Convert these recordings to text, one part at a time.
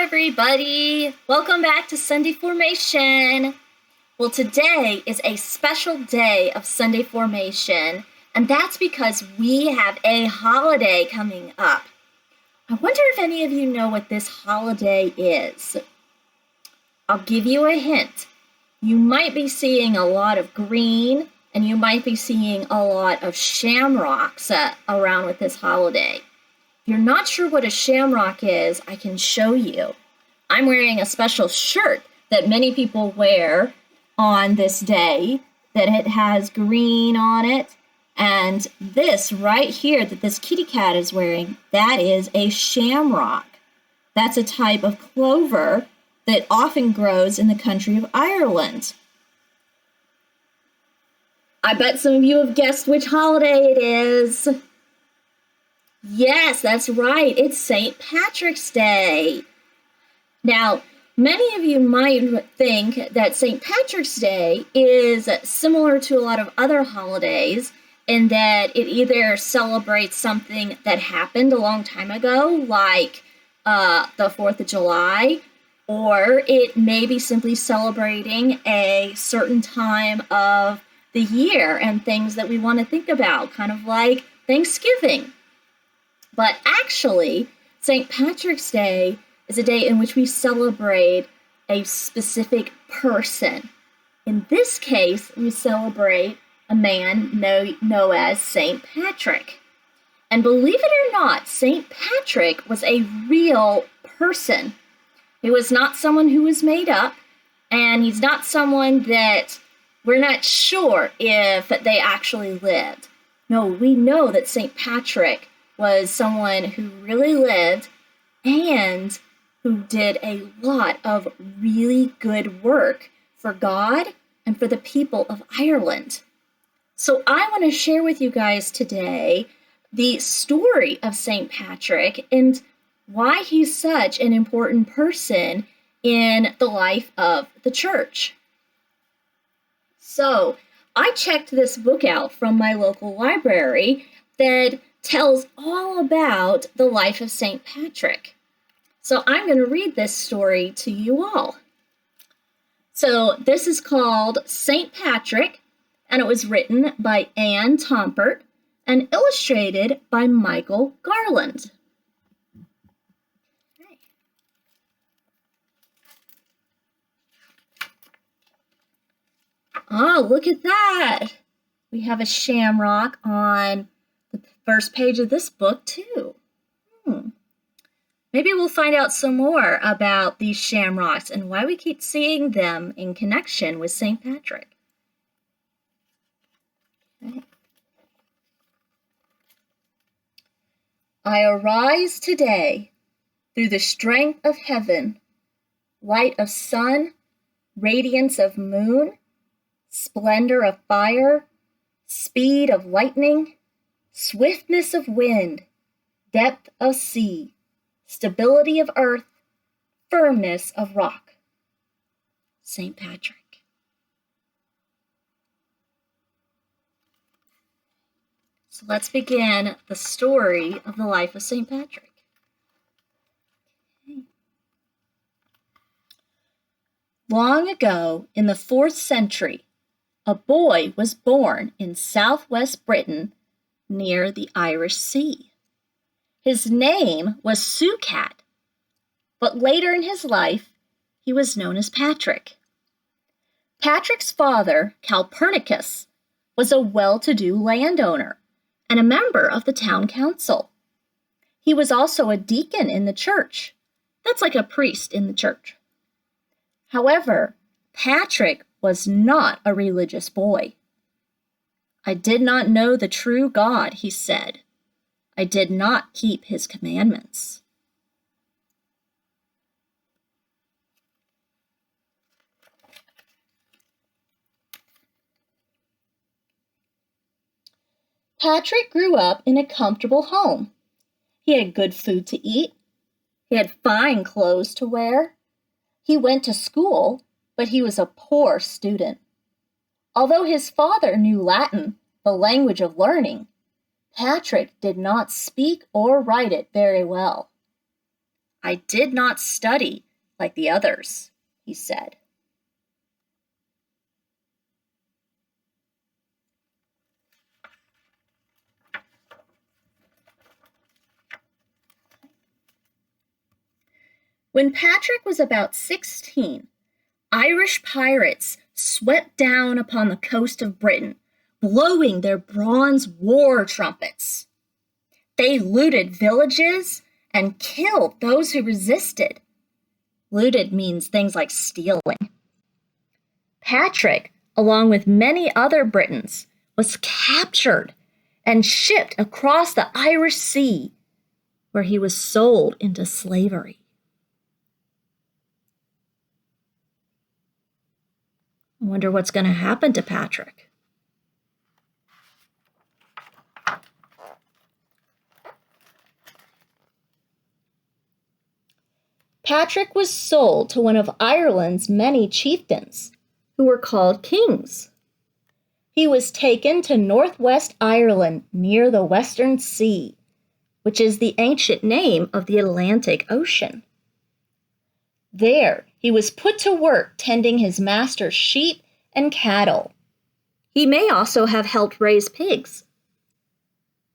everybody. Welcome back to Sunday Formation. Well, today is a special day of Sunday Formation, and that's because we have a holiday coming up. I wonder if any of you know what this holiday is. I'll give you a hint. You might be seeing a lot of green, and you might be seeing a lot of shamrocks around with this holiday. If you're not sure what a shamrock is, I can show you. I'm wearing a special shirt that many people wear on this day, that it has green on it. And this right here that this kitty cat is wearing, that is a shamrock. That's a type of clover that often grows in the country of Ireland. I bet some of you have guessed which holiday it is. Yes, that's right. It's St. Patrick's Day. Now, many of you might think that St. Patrick's Day is similar to a lot of other holidays in that it either celebrates something that happened a long time ago, like the 4th of July, or it may be simply celebrating a certain time of the year and things that we want to think about, kind of like Thanksgiving. But actually, St. Patrick's Day is a day in which we celebrate a specific person. In this case, we celebrate a man known as St. Patrick. And believe it or not, St. Patrick was a real person. He was not someone who was made up, and he's not someone that we're not sure if they actually lived. No, we know that St. Patrick was someone who really lived and who did a lot of really good work for God and for the people of Ireland. So I want to share with you guys today the story of St. Patrick and why he's such an important person in the life of the church. So I checked this book out from my local library that tells all about the life of St. Patrick. So I'm going to read this story to you all. So this is called St. Patrick, and it was written by Tompert and illustrated by Michael Garland. Okay. Oh, look at that! We have a shamrock on the first page of this book, too. Maybe we'll find out some more about these shamrocks and why we keep seeing them in connection with St. Patrick. Okay. I arise today through the strength of heaven, light of sun, radiance of moon, splendor of fire, speed of lightning, swiftness of wind, depth of sea, stability of earth, firmness of rock. St. Patrick. So let's begin the story of the life of St. Patrick. Okay. Long ago, in the 4th century, a boy was born in southwest Britain near the Irish Sea. His name was Sucat, but later in his life, he was known as Patrick. Patrick's father, Calpurnicus, was a well-to-do landowner and a member of the town council. He was also a deacon in the church. That's like a priest in the church. However, Patrick was not a religious boy. I did not know the true God, he said. I did not keep his commandments. Patrick grew up in a comfortable home. He had good food to eat. He had fine clothes to wear. He went to school, but he was a poor student. Although his father knew Latin, the language of learning, Patrick did not speak or write it very well. I did not study like the others, he said. When Patrick was about 16, Irish pirates swept down upon the coast of Britain, blowing their bronze war trumpets. They looted villages and killed those who resisted. Looted means things like stealing. Patrick, along with many other Britons, was captured and shipped across the Irish Sea, where he was sold into slavery. I wonder what's going to happen to Patrick. Patrick was sold to one of Ireland's many chieftains, who were called kings. He was taken to northwest Ireland near the Western Sea, which is the ancient name of the Atlantic Ocean. There, he was put to work tending his master's sheep and cattle. He may also have helped raise pigs.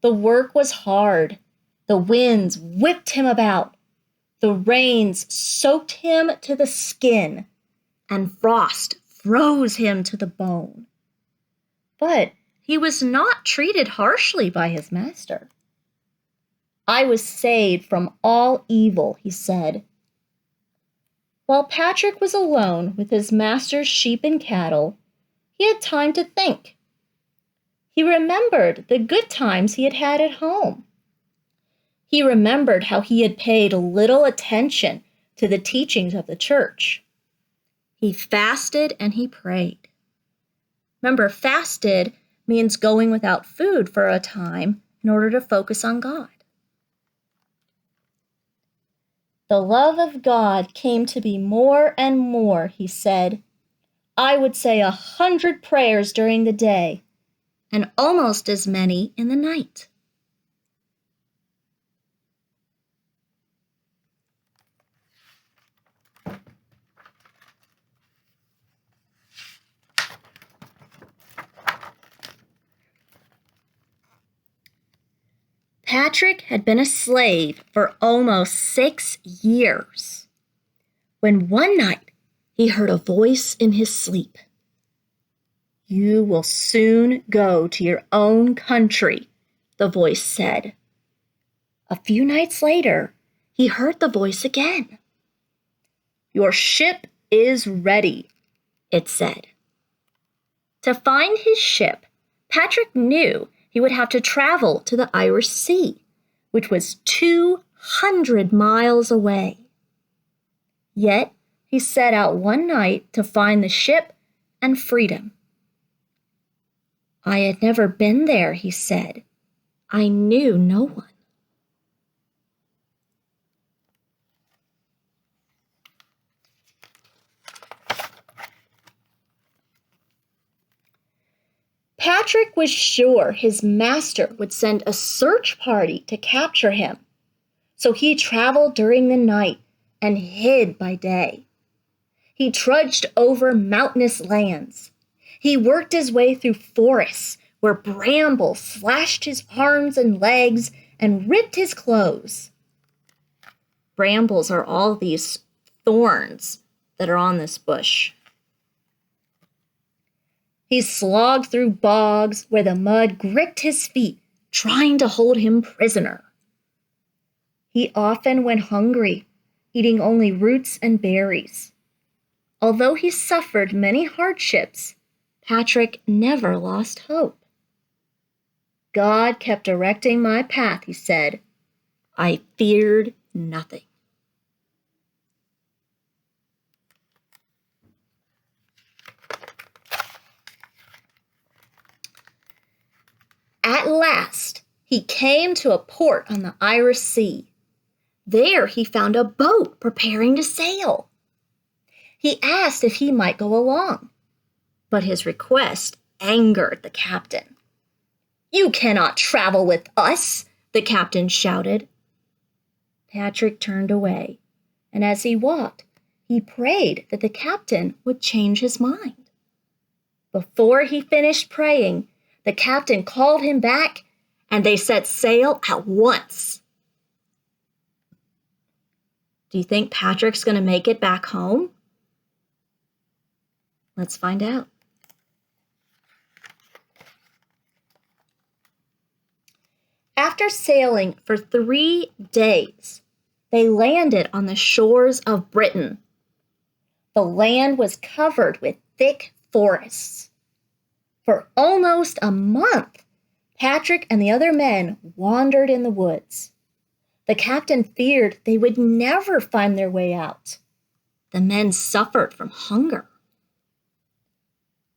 The work was hard. The winds whipped him about. The rains soaked him to the skin, and frost froze him to the bone. But he was not treated harshly by his master. I was saved from all evil, he said. While Patrick was alone with his master's sheep and cattle, he had time to think. He remembered the good times he had had at home. He remembered how he had paid little attention to the teachings of the church. He fasted and he prayed. Remember, fasted means going without food for a time in order to focus on God. The love of God came to be more and more, he said. I would say 100 prayers during the day, and almost as many in the night. Patrick had been a slave for almost 6 years, when one night he heard a voice in his sleep. You will soon go to your own country, the voice said. A few nights later, he heard the voice again. Your ship is ready, it said. To find his ship, Patrick knew he would have to travel to the Irish Sea, which was 200 miles away. Yet, he set out one night to find the ship and freedom. I had never been there, he said. I knew no one. Patrick was sure his master would send a search party to capture him, so he traveled during the night and hid by day. He trudged over mountainous lands. He worked his way through forests where brambles slashed his arms and legs and ripped his clothes. Brambles are all these thorns that are on this bush. He slogged through bogs where the mud gripped his feet, trying to hold him prisoner. He often went hungry, eating only roots and berries. Although he suffered many hardships, Patrick never lost hope. God kept directing my path, he said. I feared nothing. At last, he came to a port on the Irish Sea. There he found a boat preparing to sail. He asked if he might go along, but his request angered the captain. You cannot travel with us, the captain shouted. Patrick turned away and as he walked, he prayed that the captain would change his mind. Before he finished praying, the captain called him back, and they set sail at once. Do you think Patrick's going to make it back home? Let's find out. After sailing for 3 days, they landed on the shores of Britain. The land was covered with thick forests. For almost a month, Patrick and the other men wandered in the woods. The captain feared they would never find their way out. The men suffered from hunger.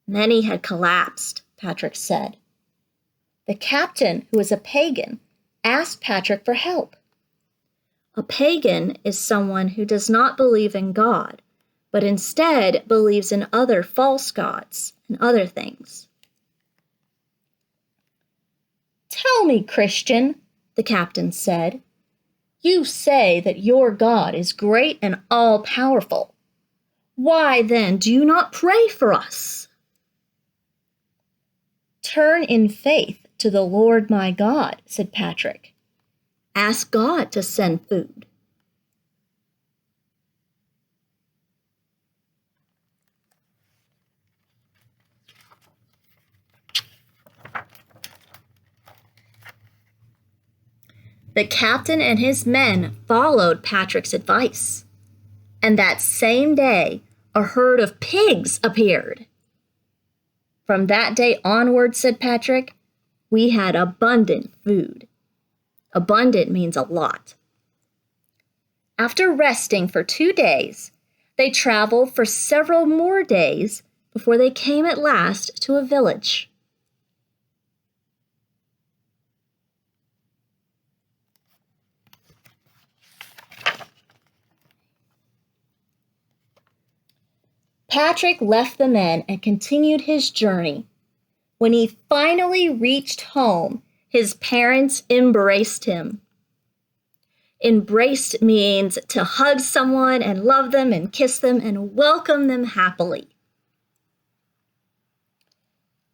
Many had collapsed, Patrick said. The captain, who was a pagan, asked Patrick for help. A pagan is someone who does not believe in God, but instead believes in other false gods and other things. "Tell me, Christian," the captain said, "you say that your God is great and all-powerful. Why then do you not pray for us?" "Turn in faith to the Lord my God," said Patrick. "Ask God to send food." The captain and his men followed Patrick's advice, and that same day a herd of pigs appeared. "From that day onward," said Patrick, "we had abundant food." Abundant means a lot. After resting for 2 days, they traveled for several more days before they came at last to a village. Patrick left the men and continued his journey. When he finally reached home, his parents embraced him. Embraced means to hug someone and love them and kiss them and welcome them happily.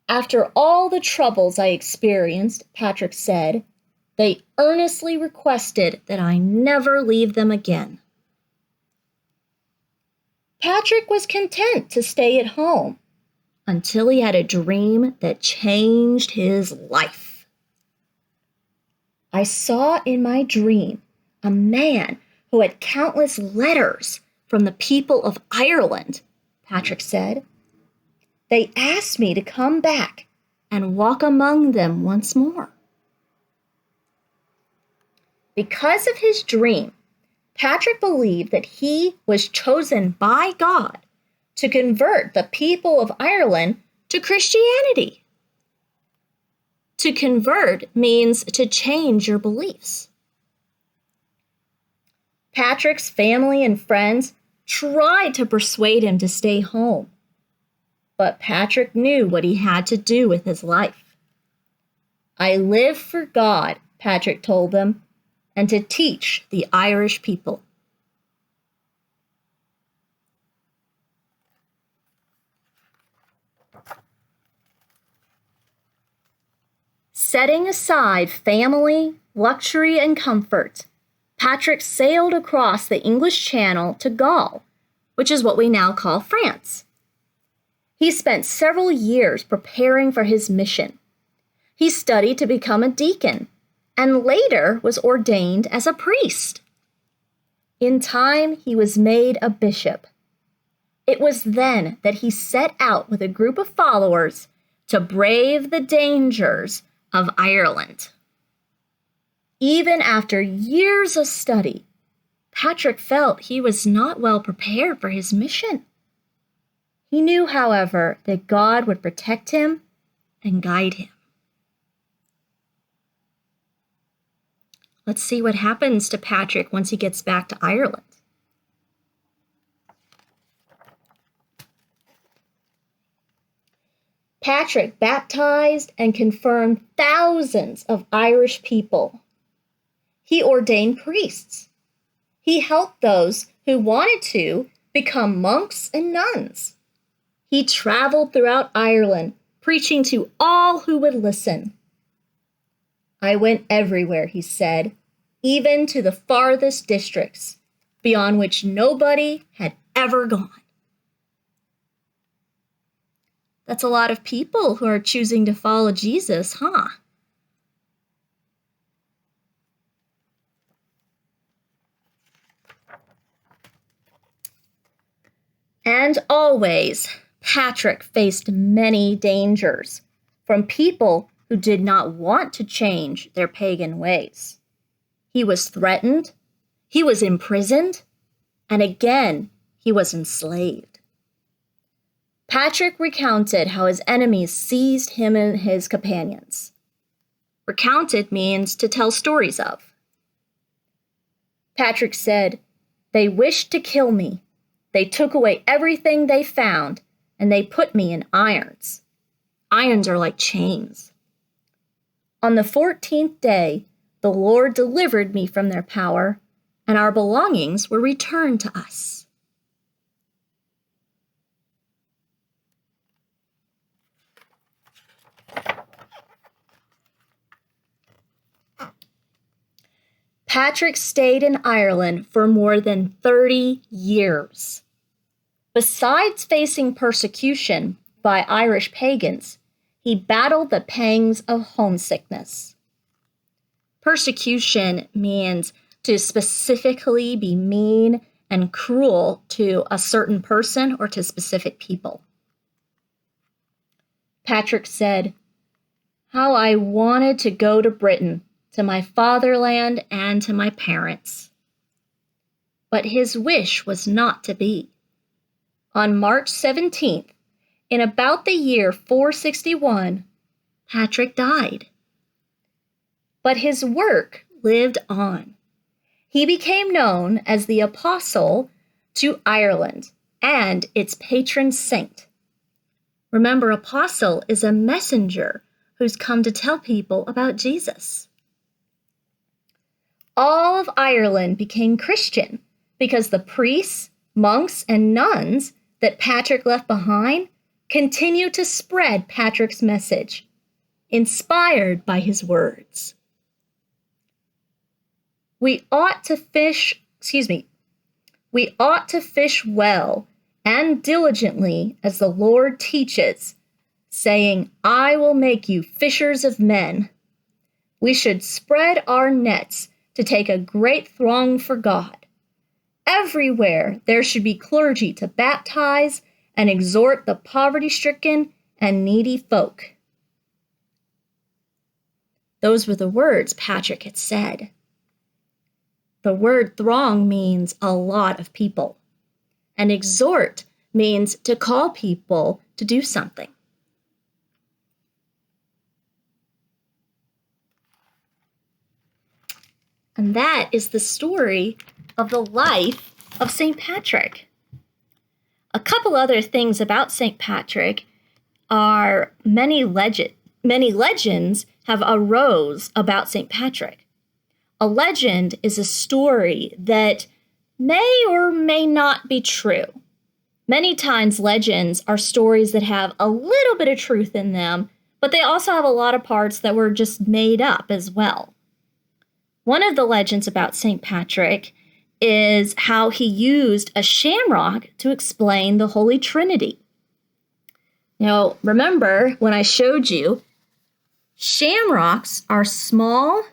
"After all the troubles I experienced," Patrick said, "they earnestly requested that I never leave them again." Patrick was content to stay at home until he had a dream that changed his life. "I saw in my dream a man who had countless letters from the people of Ireland," Patrick said. "They asked me to come back and walk among them once more." Because of his dream, Patrick believed that he was chosen by God to convert the people of Ireland to Christianity. To convert means to change your beliefs. Patrick's family and friends tried to persuade him to stay home, but Patrick knew what he had to do with his life. "I live for God," Patrick told them, "and to teach the Irish people." Setting aside family, luxury, and comfort, Patrick sailed across the English Channel to Gaul, which is what we now call France. He spent several years preparing for his mission. He studied to become a deacon and later was ordained as a priest. In time, he was made a bishop. It was then that he set out with a group of followers to brave the dangers of Ireland. Even after years of study, Patrick felt he was not well prepared for his mission. He knew, however, that God would protect him and guide him. Let's see what happens to Patrick once he gets back to Ireland. Patrick baptized and confirmed thousands of Irish people. He ordained priests. He helped those who wanted to become monks and nuns. He traveled throughout Ireland, preaching to all who would listen. I went everywhere, he said, even to the farthest districts, beyond which nobody had ever gone. That's a lot of people who are choosing to follow Jesus, huh? And always, Patrick faced many dangers from people who did not want to change their pagan ways. He was threatened, he was imprisoned, and again, he was enslaved. Patrick recounted how his enemies seized him and his companions. Recounted means to tell stories of. Patrick said, "They wished to kill me. They took away everything they found, and they put me in irons. Irons are like chains. On the 14th day, the Lord delivered me from their power, and our belongings were returned to us." Patrick stayed in Ireland for more than 30 years. Besides facing persecution by Irish pagans, he battled the pangs of homesickness. Persecution means to specifically be mean and cruel to a certain person or to specific people. Patrick said, "How I wanted to go to Britain, to my fatherland and to my parents." But his wish was not to be. On March 17th, in about the year 461, Patrick died. But his work lived on. He became known as the Apostle to Ireland and its patron saint. Remember, apostle is a messenger who's come to tell people about Jesus. All of Ireland became Christian because the priests, monks, and nuns that Patrick left behind continued to spread Patrick's message, inspired by his words. We ought to fish well and diligently as the Lord teaches, saying, "I will make you fishers of men." We should spread our nets to take a great throng for God. Everywhere there should be clergy to baptize and exhort the poverty-stricken and needy folk. Those were the words Patrick had said. The word throng means a lot of people, and exhort means to call people to do something. And that is the story of the life of St. Patrick. A couple other things about St. Patrick are many legends have arose about St. Patrick. A legend is a story that may or may not be true. Many times legends are stories that have a little bit of truth in them, but they also have a lot of parts that were just made up as well. One of the legends about St. Patrick is how he used a shamrock to explain the Holy Trinity. Now, remember when I showed you, shamrocks are small,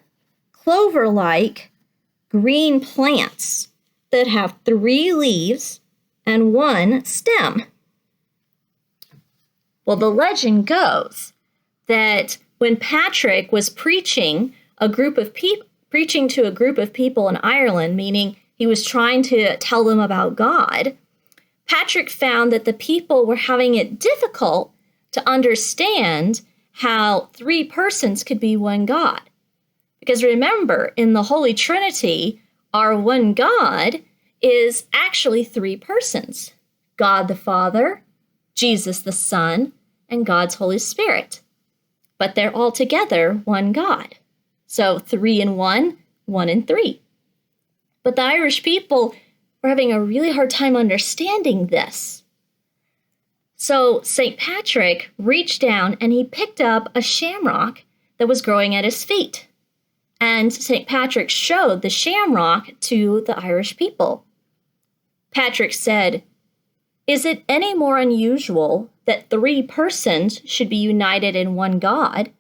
clover-like green plants that have 3 leaves and 1 stem. Well, the legend goes that when Patrick was preaching to a group of people in Ireland, meaning he was trying to tell them about God, Patrick found that the people were having it difficult to understand how 3 persons could be one God. Because remember, in the Holy Trinity, our one God is actually 3 persons: God the Father, Jesus the Son, and God's Holy Spirit. But they're all together one God. So 3 in 1, 1 in 3. But the Irish people were having a really hard time understanding this. So St. Patrick reached down and he picked up a shamrock that was growing at his feet. And St. Patrick showed the shamrock to the Irish people. Patrick said, "Is it any more unusual that 3 persons should be united in one God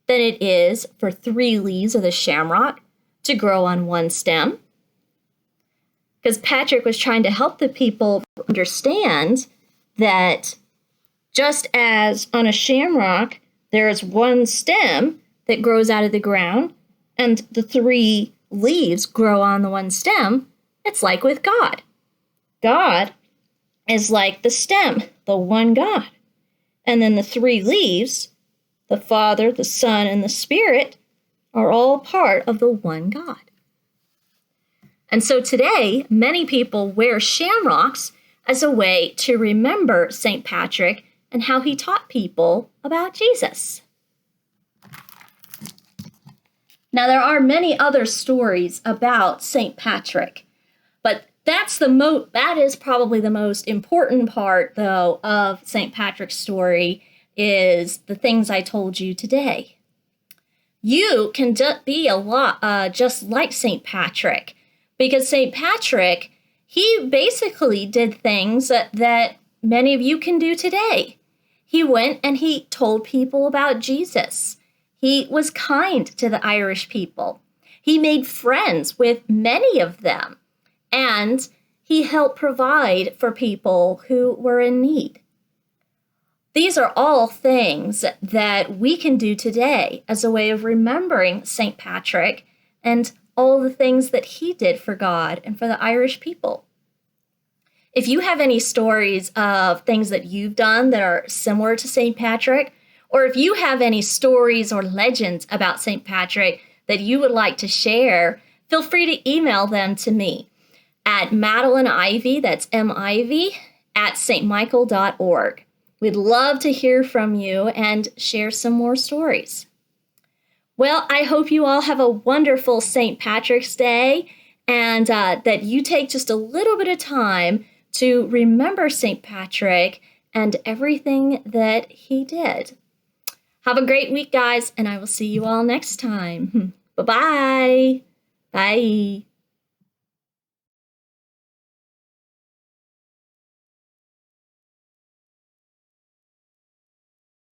than it is for 3 leaves of the shamrock to grow on one stem?" Because Patrick was trying to help the people understand that just as on a shamrock, there is one stem that grows out of the ground, and the 3 leaves grow on the one stem, it's like with God. God is like the stem, the one God. And then the 3 leaves, the Father, the Son, and the Spirit, are all part of the one God. And so today, many people wear shamrocks as a way to remember St. Patrick and how he taught people about Jesus. Now, there are many other stories about St. Patrick, but that is probably the most important part, though, of St. Patrick's story is the things I told you today. You can be a lot just like St. Patrick, because St. Patrick, he basically did things that many of you can do today. He went and he told people about Jesus. He was kind to the Irish people. He made friends with many of them, and he helped provide for people who were in need. These are all things that we can do today as a way of remembering St. Patrick and all the things that he did for God and for the Irish people. If you have any stories of things that you've done that are similar to St. Patrick, or if you have any stories or legends about St. Patrick that you would like to share, feel free to email them to me at MadelineIvy, that's M-I-V, at stmichael.org. We'd love to hear from you and share some more stories. Well, I hope you all have a wonderful St. Patrick's Day and that you take just a little bit of time to remember St. Patrick and everything that he did. Have a great week, guys, and I will see you all next time. Bye-bye. Bye.